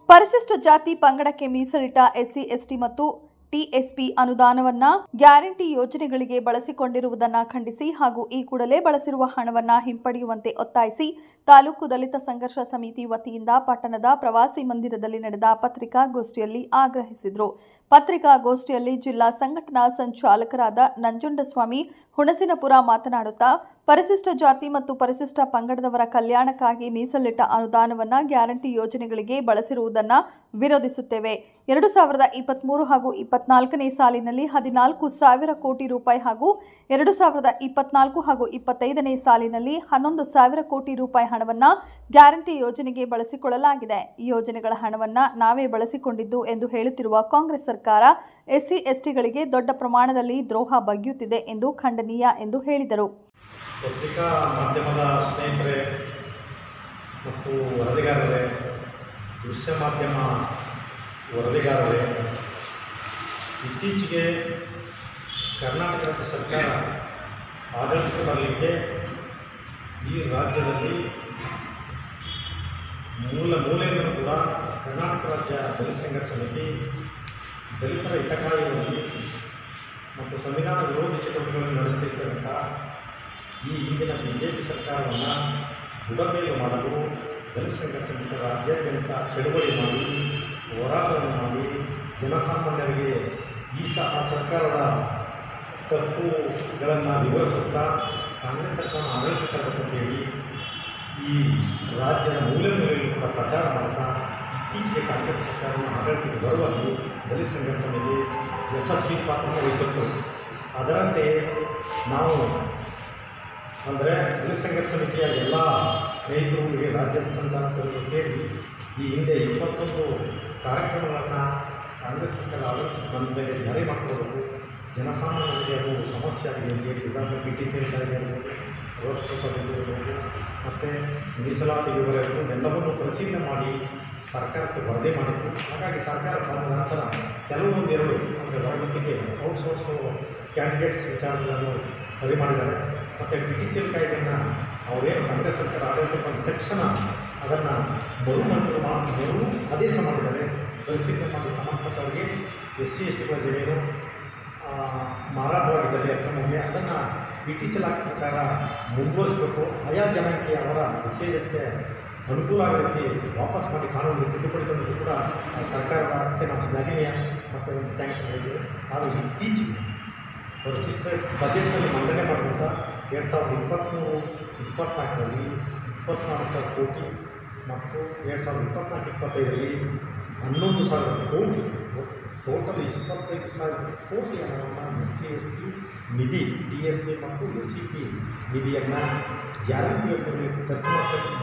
ಪರಿಶಿಷ್ಟ ಜಾತಿ ಪಂಗಡಕ್ಕೆ ಮೀಸಲಿಟ್ಟ ಎಸ್ಸಿ ಎಸ್ಟಿ ಮತ್ತು ಟಿಎಸ್ಪಿ ಅನುದಾನವನ್ನ ಗ್ಯಾರಂಟಿ ಯೋಜನೆಗಳಿಗೆ ಬಳಸಿಕೊಂಡಿರುವುದನ್ನು ಖಂಡಿಸಿ ಹಾಗೂ ಈ ಕೂಡಲೇ ಬಳಸಿರುವ ಹಣವನ್ನು ಹಿಂಪಡೆಯುವಂತೆ ಒತ್ತಾಯಿಸಿ ತಾಲೂಕು ದಲಿತ ಸಂಘರ್ಷ ಸಮಿತಿ ವತಿಯಿಂದ ಪಟ್ಟಣದ ಪ್ರವಾಸಿ ಮಂದಿರದಲ್ಲಿ ನಡೆದ ಪತ್ರಿಕಾಗೋಷ್ಠಿಯಲ್ಲಿ ಆಗ್ರಹಿಸಿದರು. ಪತ್ರಿಕಾಗೋಷ್ಠಿಯಲ್ಲಿ ಜಿಲ್ಲಾ ಸಂಘಟನಾ ಸಂಚಾಲಕರಾದ ನಂಜುಂಡಸ್ವಾಮಿ ಹುಣಸಿನಪುರ ಮಾತನಾಡುತ್ತಾ, ಪರಿಶಿಷ್ಟ ಜಾತಿ ಮತ್ತು ಪರಿಶಿಷ್ಟ ಪಂಗಡದವರ ಕಲ್ಯಾಣಕ್ಕಾಗಿ ಮೀಸಲಿಟ್ಟ ಅನುದಾನವನ್ನು ಗ್ಯಾರಂಟಿ ಯೋಜನೆಗಳಿಗೆ ಬಳಸಿರುವುದನ್ನು ವಿರೋಧಿಸುತ್ತೇವೆ. 2023 ಹಾಗೂ 24ನೇ ಸಾಲಿನಲ್ಲಿ 14,000 ಕೋಟಿ ರೂಪಾಯಿ ಹಾಗೂ 2024 ಹಾಗೂ 25ನೇ ಸಾಲಿನಲ್ಲಿ 11,000 ಕೋಟಿ ರೂಪಾಯಿ ಹಣವನ್ನು ಗ್ಯಾರಂಟಿ ಯೋಜನೆಗೆ ಬಳಸಿಕೊಳ್ಳಲಾಗಿದೆ. ಈ ಯೋಜನೆಗಳ ಹಣವನ್ನು ನಾವೇ ಬಳಸಿಕೊಂಡಿದ್ದು ಎಂದು ಹೇಳುತ್ತಿರುವ ಕಾಂಗ್ರೆಸ್ ಸರ್ಕಾರ ಎಸ್ಸಿ ಎಸ್ಟಿಗಳಿಗೆ ದೊಡ್ಡ ಪ್ರಮಾಣದಲ್ಲಿ ದ್ರೋಹ ಬಗೆಯುತ್ತಿದೆ ಎಂದು ಖಂಡನೀಯ ಎಂದು ಹೇಳಿದರು. ಪತ್ರಿಕಾ ಮಾಧ್ಯಮದ ಸ್ನೇಹಿತರೆ ಮತ್ತು ವರದಿಗಾರರೇ, ದೃಶ್ಯ ಮಾಧ್ಯಮ ವರದಿಗಾರರೇ, ಇತ್ತೀಚೆಗೆ ಕರ್ನಾಟಕ ರಾಜ್ಯ ಸರ್ಕಾರ ಆಡಳಿತಕ್ಕೆ ಬರಲಿಕ್ಕೆ ಈ ರಾಜ್ಯದಲ್ಲಿ ಮೂಲೆಯಿಂದಲೂ ಕೂಡ ಕರ್ನಾಟಕ ರಾಜ್ಯ ದಲಿತ ಸಂಘರ್ಷ ಸಮಿತಿ ದಲಿತರ ಹಿತಕಾಯುವಲ್ಲಿ ಮತ್ತು ಸಂವಿಧಾನ ವಿರೋಧಿ ಚಟುವಟಿಕೆಗಳನ್ನು ನಡೆಸುತ್ತಿರ್ತಕ್ಕಂಥ ಈ ಹಿಂದಿನ ಬಿಜೆಪಿ ಸರ್ಕಾರವನ್ನು ಬುಡಮೇಲು ಮಾಡಲು ದಲಿತ ಸಂಘರ್ಷ ಸಮಿತಿ ರಾಜ್ಯಾದ್ಯಂತ ಚಳುವಳಿ ಮಾಡಿ ಹೋರಾಟವನ್ನು ಮಾಡಿ ಜನಸಾಮಾನ್ಯರಿಗೆ ಆ ಸರ್ಕಾರದ ತಪ್ಪುಗಳನ್ನು ವಿವರಿಸುತ್ತಾ ಕಾಂಗ್ರೆಸ್ ಸರ್ಕಾರ ಆಡಳಿತ ತರಬೇಕಂತೇಳಿ ಈ ರಾಜ್ಯದ ಮೂಲೆಯಲ್ಲೂ ಕೂಡ ಪ್ರಚಾರ ಮಾಡ್ತಾ ಇತ್ತೀಚೆಗೆ ಕಾಂಗ್ರೆಸ್ ಸರ್ಕಾರವನ್ನು ಆಡಳಿತಕ್ಕೆ ಬರುವಲ್ಲಿ ದಲಿತ ಸಂಘರ್ಷ ಸಮಿತಿ ಯಶಸ್ವಿ ಪಾತ್ರವನ್ನು ವಹಿಸುತ್ತದೆ. ಅದರಂತೆ ನಾವು ಅಂದರೆ ದಲಿತ ಸಂಘರ್ಷ ಸಮಿತಿಯ ಎಲ್ಲ ಸ್ನೇಹಿತರಿಗೆ ರಾಜ್ಯದ ಸಂಚಾಲಕರು ಸೇರಿ ಈ ಹಿಂದೆ 21 ಕಾರ್ಯಕ್ರಮಗಳನ್ನು ಕಾಂಗ್ರೆಸ್ ಸರ್ಕಾರ ಆಡಳಿತಕ್ಕೆ ಬಂದ ಮೇಲೆ ಜಾರಿ ಮಾಡಿಕೊಡಬೇಕು. ಜನಸಾಮಾನ್ಯರಿಗೆ ಅದು ಸಮಸ್ಯೆ ಆಗಿದೆ ಅಂತ ಹೇಳಿ ಉದಾಹರಣೆ PTC ಕಾಯ್ದೆ ಇರ್ಬೋದು, ರೋಸ್ಟರ್ ಪದ್ಧತಿ ಇರ್ಬೋದು, ಮತ್ತು ಮೀಸಲಾತಿ ವಿವರ ಇರ್ಬೋದು, ಎಲ್ಲವನ್ನೂ ಪರಿಶೀಲನೆ ಮಾಡಿ ಸರ್ಕಾರಕ್ಕೆ ವರದಿ ಮಾಡಿತ್ತು. ಹಾಗಾಗಿ ಸರ್ಕಾರ ಬಂದ ನಂತರ ಕೆಲವೊಂದೆರಡು ಅಂದರೆ ಹೊರಗುತ್ತಿಗೆ ಔಟ್ಸೋರ್ಸು ಕ್ಯಾಂಡಿಡೇಟ್ಸ್ ವಿಚಾರಗಳನ್ನು ಸರಿ ಮಾಡಿದ್ದಾರೆ. ಮತ್ತು PTC ಕಾಯ್ದೆಯನ್ನು ಅವರೇನು ಕಾಂಗ್ರೆಸ್ ಸರ್ಕಾರ ಆಡಳಿತಕ್ಕೆ ಬಂದ ತಕ್ಷಣ ಅದನ್ನು ಮರು ಆದೇಶ ಮಾಡಿದ್ದಾರೆ. ಪರಿಶೀಲನೆ ಮಾಡಿ ಸಂಬಂಧಪಟ್ಟವರಿಗೆ SC STಗಳ ಜಮೀನು ಮಾರಾಟವಾಗಿದ್ದಲ್ಲಿ ಅಕ್ರಮವಾಗಿ ಅದನ್ನು PTC ಆಕ್ಟ್ ಪ್ರಕಾರ ಮುಂದುವರಿಸಬೇಕು. ಆಯಾ ಜನಕ್ಕೆ ಅವರ ಉತ್ತೇಜನಕ್ಕೆ ಅನುಕೂಲ ಆಗೋ ರೀತಿ ವಾಪಸ್ ಮಾಡಿ ಕಾನೂನಿಗೆ ತಿದ್ದುಪಡಿ ತಂದು ಕೂಡ ಸರ್ಕಾರಕ್ಕೆ ನಾವು ಶ್ಲಾಘನೀಯ ಮತ್ತು ಒಂದು ಥ್ಯಾಂಕ್ಸ್ ಮಾಡಿದ್ದೀವಿ. ಆದರೆ ಇತ್ತೀಚೆಗೆ ಪರಿಶಿಷ್ಟ ಬಜೆಟ್ನಲ್ಲಿ ಮಂಡನೆ ಮಾಡಿದಂಥ 2023-24ರಲ್ಲಿ 24,000 ಕೋಟಿ ಮತ್ತು 2024-25ರಲ್ಲಿ 11,000 ಕೋಟಿ, ಟೋಟಲ್ 25,000 ಕೋಟಿ ಹಣವನ್ನು SC ST ನಿಧಿ, TSP ಮತ್ತು SCP ನಿಧಿಯನ್ನು ಗ್ಯಾರಂಟಿ ಯೋಜನೆಗೆ ಖರ್ಚು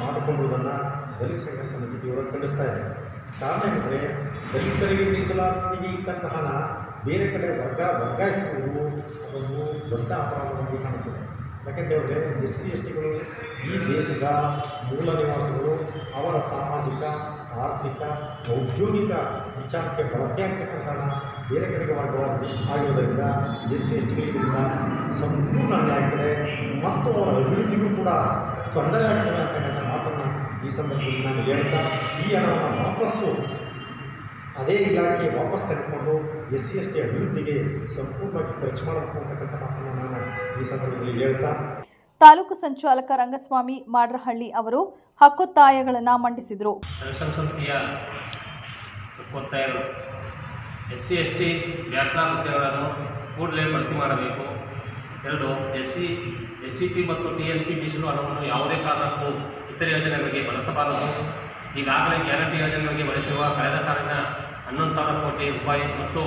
ಮಾಡಿಕೊಳ್ಳುವುದನ್ನು ದಲಿತ ಸಂಘರ್ಷ ಸಮಿತಿ ತೀವ್ರ ಖಂಡಿಸ್ತಾ ಇದೆ. ಕಾರಣ ಏನೆಂದರೆ ದಲಿತರಿಗೆ ಮೀಸಲಾತಿಗೆ ಇಟ್ಟಂಥ ಹಣ ಬೇರೆ ಕಡೆ ವರ್ಗಾಯಿಸುವುದು ಅದೊಂದು ದೊಡ್ಡ ಅಪರಾಧವಾಗಿ ಕಾಣುತ್ತದೆ. ಯಾಕೆಂತೇಳಿದ್ರೆ SC STಗಳು ಈ ದೇಶದ ಮೂಲ ನಿವಾಸಿಗಳು, ಅವರ ಸಾಮಾಜಿಕ, ಆರ್ಥಿಕ, ಔದ್ಯೋಗಿಕ ವಿಚಾರಕ್ಕೆ ಬಳಕೆ ಆಗ್ತಕ್ಕಂಥ ಹಣ ಬೇರೆ ಕಡೆಗೆ ವರ್ಗವಾಗಿ ಆಗಿರೋದರಿಂದ SC STಗಳಿಂದ ಸಂಪೂರ್ಣ ಅನ್ಯಾಯ ಆಗ್ತದೆ ಮತ್ತು ಅವರ ಅಭಿವೃದ್ಧಿಗೂ ಕೂಡ ತೊಂದರೆ ಆಗ್ತದೆ ಅಂತಕ್ಕಂಥ ಮಾತನ್ನು ಈ ಸಂದರ್ಭದಲ್ಲಿ ನಾನು ಹೇಳ್ತಾ, ಈ ಹಣವನ್ನು ವಾಪಸ್ಸು ಅದೇ ಇಲಾಖೆ ವಾಪಸ್ ತೆಗೆದುಕೊಂಡು SC ST ಅಭಿವೃದ್ಧಿಗೆ ಸಂಪೂರ್ಣವಾಗಿ ಖರ್ಚು ಮಾಡಬೇಕು ಅಂತಕ್ಕಂಥ ಮಾತನ್ನು ನಾನು ಈ ಸಂದರ್ಭದಲ್ಲಿ ಹೇಳ್ತಾ, ತಾಲೂಕು ಸಂಚಾಲಕ ರಂಗಸ್ವಾಮಿ ಮಾಡ್ರಹಳ್ಳಿ ಅವರು ಹಕ್ಕೊತ್ತಾಯಗಳನ್ನು ಮಂಡಿಸಿದರು. ಸಮಿತಿಯ ಹಕ್ಕೊತ್ತಾಯಗಳು SC ST ವ್ಯಾಪ್ತ ಹುದ್ದೆಗಳನ್ನು ಕೂಡಲೇ ಭರ್ತಿ ಮಾಡಬೇಕು. 2. SCP ಮತ್ತು TSP ಮೀಸಲು ಹಣವನ್ನು ಯಾವುದೇ ಕಾರಣಕ್ಕೂ ಇತರ ಯೋಜನೆಗಳಿಗೆ ಬಳಸಬಾರದು. ಈಗಾಗಲೇ ಗ್ಯಾರಂಟಿ ಯೋಜನೆಗಳಿಗೆ ಬಳಸಿರುವ ಕಳೆದ ಸಾಲಿನ 11,000 ಕೋಟಿ ರೂಪಾಯಿ ಮತ್ತು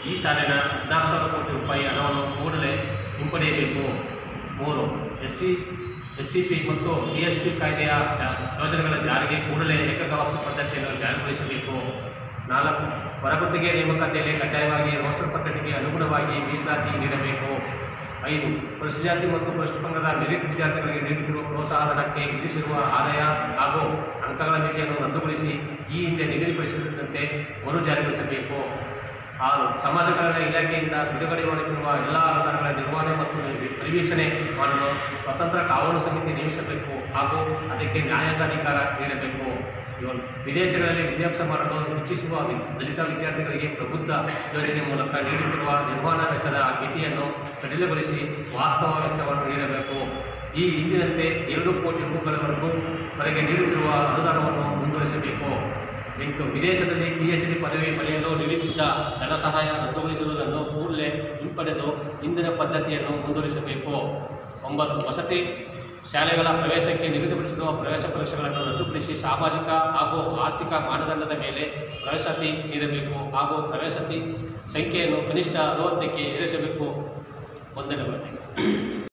ಈ ಸಾಲಿನ 14,000 ಕೋಟಿ ರೂಪಾಯಿ ಹಣವನ್ನು ಕೂಡಲೇ ಹಿಂಪಡೆಯಬೇಕು. 3. SCP ಮತ್ತು TSP ಕಾಯ್ದೆಯ ಯೋಜನೆಗಳ ಜಾರಿಗೆ ಕೂಡಲೇ ಏಕಗವಾಕ್ಷಿ ಪದ್ಧತಿಯನ್ನು ಜಾರಿಗೊಳಿಸಬೇಕು. 4. ಹೊರಗುತ್ತಿಗೆ ನೇಮಕಾತಿಯಲ್ಲಿ ಕಡ್ಡಾಯವಾಗಿ ರೋಸ್ಟರ್ ಪದ್ಧತಿಗೆ ಅನುಗುಣವಾಗಿ ಮೀಸಲಾತಿ ನೀಡಬೇಕು. 5. ಪರಿಶಿಷ್ಟ ಜಾತಿ ಮತ್ತು ಪರಿಶಿಷ್ಟ ಪಂಗಡದ ಮೆರಿಟ್ ವಿದ್ಯಾರ್ಥಿಗಳಿಗೆ ನೀಡುತ್ತಿರುವ ಪ್ರೋತ್ಸಾಹಧನಕ್ಕೆ ವಿಧಿಸಿರುವ ಆದಾಯ ಹಾಗೂ ಅಂಕಗಳ ಮಿತಿಯನ್ನು ರದ್ದುಗೊಳಿಸಿ ಈ ಹಿಂದೆ ನಿಗದಿಪಡಿಸಿದಂತೆ ಮರು ಜಾರಿಗೊಳಿಸಬೇಕು. 6. ಸಮಾಜ ಕಲ್ಯಾಣ ಇಲಾಖೆಯಿಂದ ಬಿಡುಗಡೆ ಮಾಡುತ್ತಿರುವ ಎಲ್ಲ ಅನುದಾನಗಳ ನಿರ್ವಹಣೆ ಮತ್ತು ಪರಿವೀಕ್ಷಣೆ ಮಾಡಲು ಸ್ವತಂತ್ರ ಕಾನೂನು ಸಮಿತಿ ನೇಮಿಸಬೇಕು ಹಾಗೂ ಅದಕ್ಕೆ ನ್ಯಾಯಾಂಗಾಧಿಕಾರ ನೀಡಬೇಕು. 7. ವಿದೇಶಗಳಲ್ಲಿ ವಿದ್ಯಾಭ್ಯಾಸ ಮಾಡಲು ಇಚ್ಛಿಸುವ ದಲಿತ ವಿದ್ಯಾರ್ಥಿಗಳಿಗೆ ಪ್ರಬುದ್ಧ ಯೋಜನೆ ಮೂಲಕ ನೀಡುತ್ತಿರುವ ನಿರ್ವಹಣಾ ವೆಚ್ಚದ ಮಿತಿಯನ್ನು ಸಡಿಲಗೊಳಿಸಿ ವಾಸ್ತವ ವೆಚ್ಚವನ್ನು ನೀಡಬೇಕು. ಈ ಹಿಂದಿನಂತೆ 2 ಕೋಟಿ ರೂಗಳವರೆಗೂ ವರೆಗೆ ನೀಡುತ್ತಿರುವ ಅನುದಾನವನ್ನು ಮುಂದುವರಿಸಬೇಕು. 8. ವಿದೇಶದಲ್ಲಿ PhD ಪದವಿ ಪಡೆಯಲು ನೀಡುತ್ತಿದ್ದ ಧನ ಸಹಾಯ ರದ್ದುಗೊಳಿಸಿರುವುದನ್ನು ಕೂಡಲೇ ಹಿಂಪಡೆದು ಹಿಂದಿನ ಪದ್ಧತಿಯನ್ನು ಮುಂದುವರಿಸಬೇಕು. 9. ವಸತಿ ಶಾಲೆಗಳ ಪ್ರವೇಶಕ್ಕೆ ನಿಗದಿಪಡಿಸಿರುವ ಪ್ರವೇಶ ಪರೀಕ್ಷೆಗಳನ್ನು ರದ್ದುಪಡಿಸಿ ಸಾಮಾಜಿಕ ಹಾಗೂ ಆರ್ಥಿಕ ಮಾನದಂಡದ ಮೇಲೆ ಪ್ರವೇಶಾತಿ ನೀಡಬೇಕು ಹಾಗೂ ಪ್ರವೇಶಾತಿ ಸಂಖ್ಯೆಯನ್ನು ಕನಿಷ್ಠ 60ಕ್ಕೆ ಏರಿಸಬೇಕು. ವಂದನೆಗಳು.